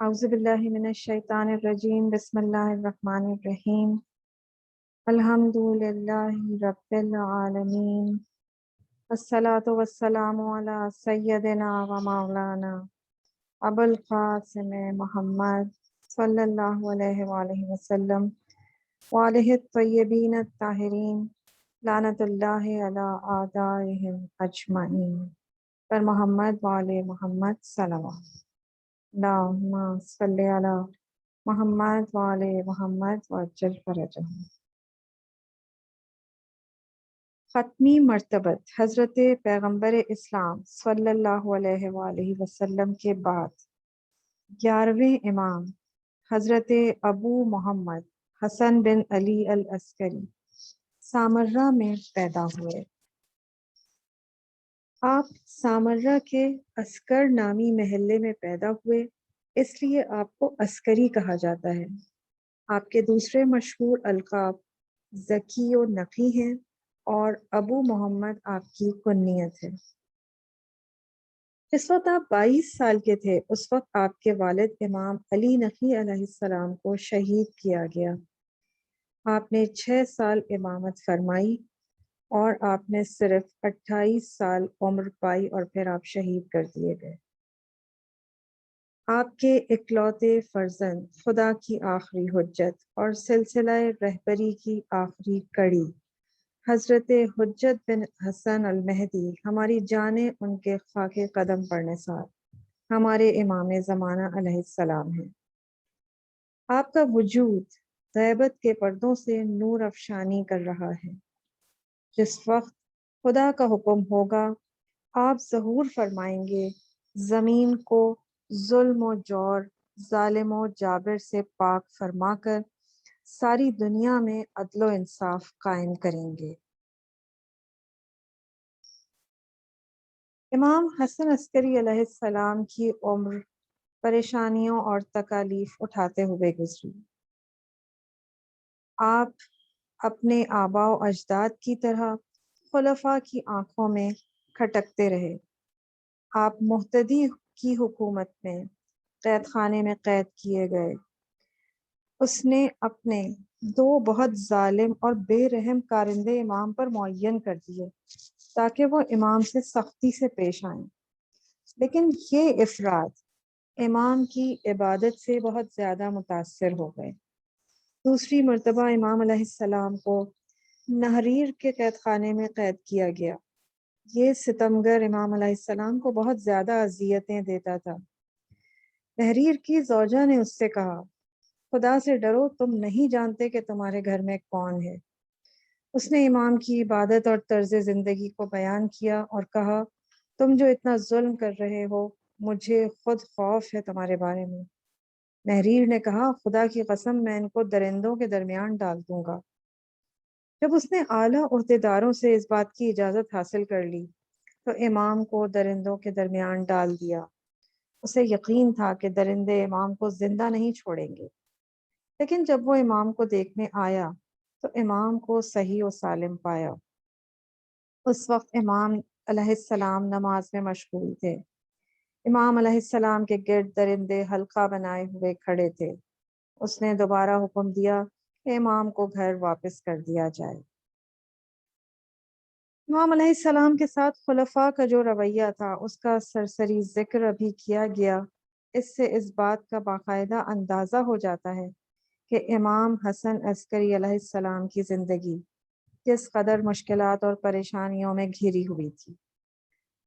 اعوذ باللہ من الشیطان الرجیم بسم اللہ الرحمن الرحیم الحمد للہ رب العالمین والصلاة والسلام علی سیدنا و مولانا ابو القاسم محمد صلی اللہ علیہ وآلہ وسلم وآلہ الطیبین الطاہرین لعنت اللہ علی اعدائہم اجمعین پر محمد وآل محمد صلوات اللہم صلی علی محمد وآل محمد وعجل فرجہم۔ ختمی مرتبت حضرت پیغمبر اسلام صلی اللہ علیہ وآلہ وسلم کے بعد 11ویں امام حضرت ابو محمد حسن بن علی العسکری سامرہ میں پیدا ہوئے۔ آپ سامرہ کے عسکر نامی محلے میں پیدا ہوئے، اس لیے آپ کو عسکری کہا جاتا ہے۔ آپ کے دوسرے مشہور القاب ذکی و نقی ہیں اور ابو محمد آپ کی کنیت ہے۔ جس وقت آپ 22 سال کے تھے اس وقت آپ کے والد امام علی نقی علیہ السلام کو شہید کیا گیا۔ آپ نے 6 سال امامت فرمائی اور آپ نے صرف 28 سال عمر پائی اور پھر آپ شہید کر دیے گئے۔ آپ کے اکلوتے فرزند، خدا کی آخری حجت اور سلسلہ رہبری کی آخری کڑی حضرت حجت بن حسن المہدی ہماری جانیں ان کے خاک قدم پڑنے سار ہمارے امام زمانہ علیہ السلام ہیں۔ آپ کا وجود غیبت کے پردوں سے نور افشانی کر رہا ہے۔ جس وقت خدا کا حکم ہوگا آپ ظہور فرمائیں گے، زمین کو ظلم و جور، ظالم و جابر سے پاک فرما کر ساری دنیا میں عدل و انصاف قائم کریں گے۔ امام حسن عسکری علیہ السلام کی عمر پریشانیوں اور تکالیف اٹھاتے ہوئے گزری۔ آپ اپنے آباء و اجداد کی طرح خلفاء کی آنکھوں میں کھٹکتے رہے۔ آپ مہتدی کی حکومت میں قید خانے میں قید کیے گئے۔ اس نے اپنے 2 بہت ظالم اور بے رحم کارندے امام پر معین کر دیے تاکہ وہ امام سے سختی سے پیش آئیں، لیکن یہ افراد امام کی عبادت سے بہت زیادہ متاثر ہو گئے۔ دوسری مرتبہ امام علیہ السلام کو نہریر کے قید خانے میں قید کیا گیا۔ یہ ستمگر امام علیہ السلام کو بہت زیادہ اذیتیں دیتا تھا۔ نہریر کی زوجہ نے اس سے کہا، خدا سے ڈرو، تم نہیں جانتے کہ تمہارے گھر میں کون ہے۔ اس نے امام کی عبادت اور طرز زندگی کو بیان کیا اور کہا، تم جو اتنا ظلم کر رہے ہو، مجھے خود خوف ہے تمہارے بارے میں۔ نہریر نے کہا، خدا کی قسم میں ان کو درندوں کے درمیان ڈال دوں گا۔ جب اس نے اعلیٰ عہدیداروں سے اس بات کی اجازت حاصل کر لی تو امام کو درندوں کے درمیان ڈال دیا۔ اسے یقین تھا کہ درندے امام کو زندہ نہیں چھوڑیں گے، لیکن جب وہ امام کو دیکھنے آیا تو امام کو صحیح و سالم پایا۔ اس وقت امام علیہ السلام نماز میں مشغول تھے۔ امام علیہ السلام کے گرد درندے حلقہ بنائے ہوئے کھڑے تھے۔ اس نے دوبارہ حکم دیا کہ امام کو گھر واپس کر دیا جائے۔ امام علیہ السلام کے ساتھ خلفاء کا جو رویہ تھا اس کا سرسری ذکر ابھی کیا گیا۔ اس سے اس بات کا باقاعدہ اندازہ ہو جاتا ہے کہ امام حسن عسکری علیہ السلام کی زندگی کس قدر مشکلات اور پریشانیوں میں گھری ہوئی تھی۔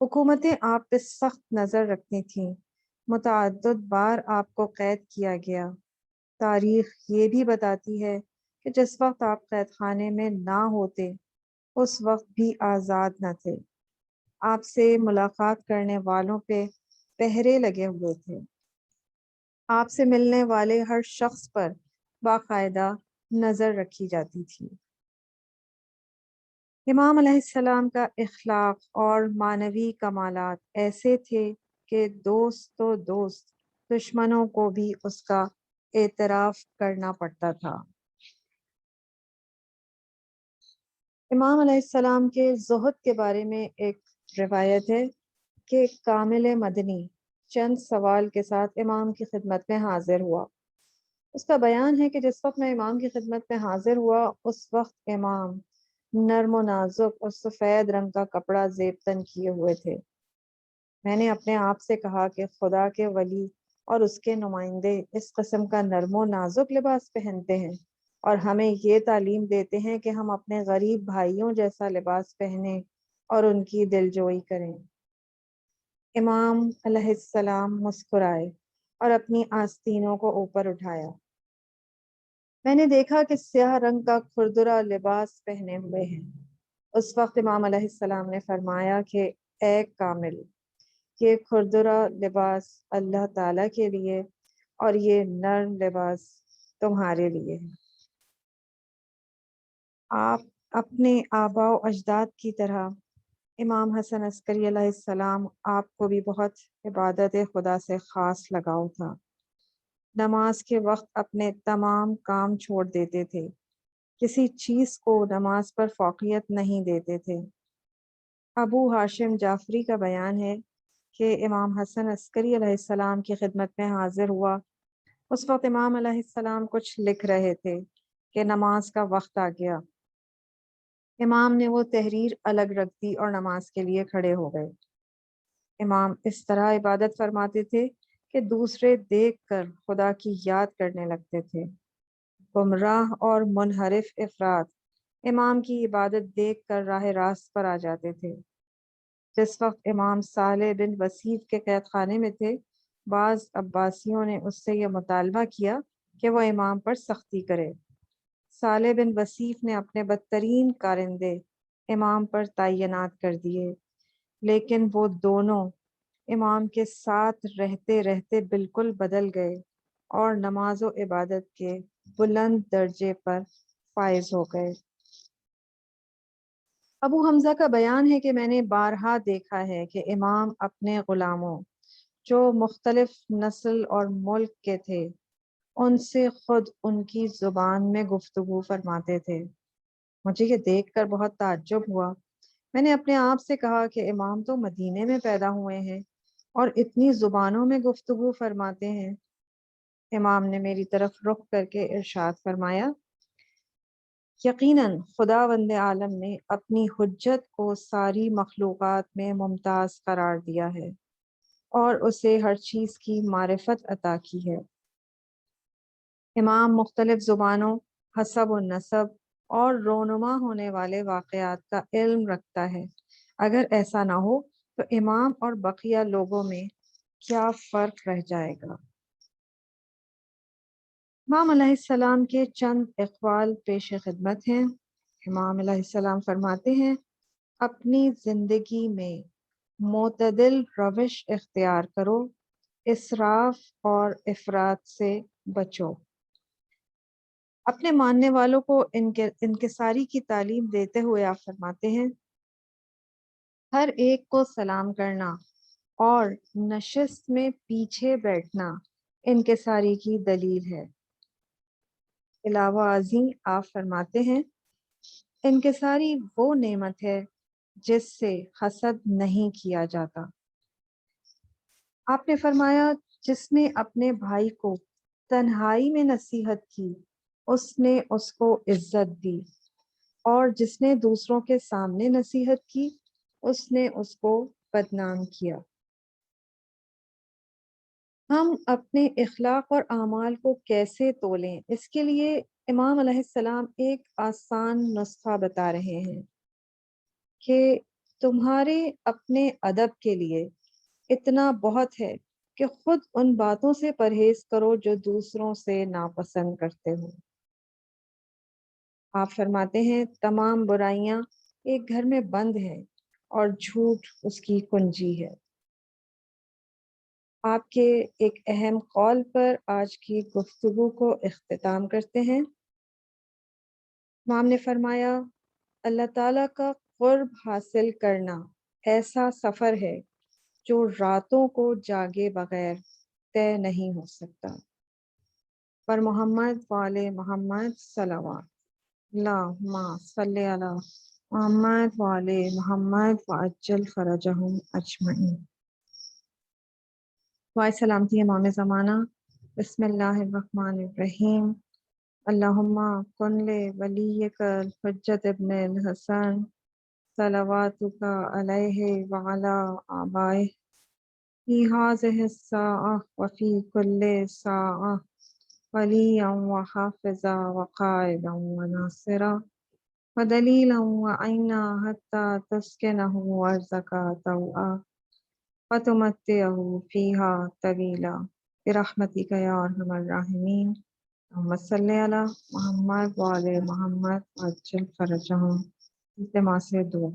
حکومتیں آپ پہ سخت نظر رکھتی تھیں، متعدد بار آپ کو قید کیا گیا۔ تاریخ یہ بھی بتاتی ہے کہ جس وقت آپ قید خانے میں نہ ہوتے اس وقت بھی آزاد نہ تھے۔ آپ سے ملاقات کرنے والوں پہ پہرے لگے ہوئے تھے۔ آپ سے ملنے والے ہر شخص پر باقاعدہ نظر رکھی جاتی تھی۔ امام علیہ السلام کا اخلاق اور معنوی کمالات ایسے تھے کہ دوست تو دوست، دشمنوں کو بھی اس کا اعتراف کرنا پڑتا تھا۔ امام علیہ السلام کے زہد کے بارے میں ایک روایت ہے کہ کامل مدنی چند سوال کے ساتھ امام کی خدمت میں حاضر ہوا۔ اس کا بیان ہے کہ جس وقت میں امام کی خدمت میں حاضر ہوا اس وقت امام نرم و نازک اور سفید رنگ کا کپڑا زیب تن کیے ہوئے تھے۔ میں نے اپنے آپ سے کہا کہ خدا کے ولی اور اس کے نمائندے اس قسم کا نرم و نازک لباس پہنتے ہیں اور ہمیں یہ تعلیم دیتے ہیں کہ ہم اپنے غریب بھائیوں جیسا لباس پہنیں اور ان کی دلجوئی کریں۔ امام علیہ السلام مسکرائے اور اپنی آستینوں کو اوپر اٹھایا۔ میں نے دیکھا کہ سیاہ رنگ کا کھردرا لباس پہنے ہوئے ہیں۔ اس وقت امام علیہ السلام نے فرمایا کہ اے کامل، یہ کھردرا لباس اللہ تعالیٰ کے لیے اور یہ نرم لباس تمہارے لیے ہے۔ آپ اپنے آباء و اجداد کی طرح امام حسن عسکری علیہ السلام آپ کو بھی بہت عبادت خدا سے خاص لگاؤ تھا۔ نماز کے وقت اپنے تمام کام چھوڑ دیتے تھے، کسی چیز کو نماز پر فوقیت نہیں دیتے تھے۔ ابو ہاشم جعفری کا بیان ہے کہ امام حسن عسکری علیہ السلام کی خدمت میں حاضر ہوا۔ اس وقت امام علیہ السلام کچھ لکھ رہے تھے کہ نماز کا وقت آ گیا۔ امام نے وہ تحریر الگ رکھ دی اور نماز کے لیے کھڑے ہو گئے۔ امام اس طرح عبادت فرماتے تھے کہ دوسرے دیکھ کر خدا کی یاد کرنے لگتے تھے۔ گمراہ اور منحرف افراد امام کی عبادت دیکھ کر راہ راست پر آ جاتے تھے۔ جس وقت امام صالح بن وصیف کے قید خانے میں تھے، بعض عباسیوں نے اس سے یہ مطالبہ کیا کہ وہ امام پر سختی کرے۔ صالح بن وصیف نے اپنے بدترین کارندے امام پر تعینات کر دیے، لیکن وہ دونوں امام کے ساتھ رہتے رہتے بالکل بدل گئے اور نماز و عبادت کے بلند درجے پر فائز ہو گئے۔ ابو حمزہ کا بیان ہے کہ میں نے بارہا دیکھا ہے کہ امام اپنے غلاموں جو مختلف نسل اور ملک کے تھے ان سے خود ان کی زبان میں گفتگو فرماتے تھے۔ مجھے یہ دیکھ کر بہت تعجب ہوا۔ میں نے اپنے آپ سے کہا کہ امام تو مدینے میں پیدا ہوئے ہیں اور اتنی زبانوں میں گفتگو فرماتے ہیں۔ امام نے میری طرف رخ کر کے ارشاد فرمایا، یقیناً خداوند عالم نے اپنی حجت کو ساری مخلوقات میں ممتاز قرار دیا ہے اور اسے ہر چیز کی معرفت عطا کی ہے۔ امام مختلف زبانوں، حسب و نسب اور رونما ہونے والے واقعات کا علم رکھتا ہے۔ اگر ایسا نہ ہو تو امام اور بقیہ لوگوں میں کیا فرق رہ جائے گا؟ امام علیہ السلام کے چند اقوال پیش خدمت ہیں۔ امام علیہ السلام فرماتے ہیں، اپنی زندگی میں معتدل روش اختیار کرو، اسراف اور افراط سے بچو۔ اپنے ماننے والوں کو انکساری کی تعلیم دیتے ہوئے آپ فرماتے ہیں، ہر ایک کو سلام کرنا اور نشست میں پیچھے بیٹھنا انکساری کی دلیل ہے۔ علاوہ ازیں آپ فرماتے ہیں، انکساری وہ نعمت ہے جس سے حسد نہیں کیا جاتا۔ آپ نے فرمایا، جس نے اپنے بھائی کو تنہائی میں نصیحت کی اس نے اس کو عزت دی، اور جس نے دوسروں کے سامنے نصیحت کی اس نے اس کو بدنام کیا۔ ہم اپنے اخلاق اور اعمال کو کیسے تولیں، اس کے لیے امام علیہ السلام ایک آسان نسخہ بتا رہے ہیں کہ تمہارے اپنے ادب کے لیے اتنا بہت ہے کہ خود ان باتوں سے پرہیز کرو جو دوسروں سے ناپسند کرتے ہو۔ آپ فرماتے ہیں، تمام برائیاں ایک گھر میں بند ہیں اور جھوٹ اس کی کنجی ہے۔ آپ کے ایک اہم قول پر آج کی گفتگو کو اختتام کرتے ہیں۔ امام نے فرمایا، اللہ تعالیٰ کا قرب حاصل کرنا ایسا سفر ہے جو راتوں کو جاگے بغیر طے نہیں ہو سکتا۔ پر محمد وآل محمد صلوات اللہم صلی علی محمد وآل محمد وعجل فرجہم اجمعین۔ دعائے سلامتی امام زمانہ۔ بسم اللہ الرحمن الرحیم۔ اللہم کن ولیک الحجت ابن الحسن صلواتک علیہ وعلی آبائہ فی ہذہ الساعہ وفی کل ساعہ ولیا وحافظا وقائدا وناصرا ودلیلا وعینا حتی تسکنہ ارضک طوعا وتمتعہ فیہا طویلا برحمتک یا ارحم الراحمین۔ اللہم صلی علی محمد وعلی محمد وعجل فرجہم۔ اجتماع سے دعا۔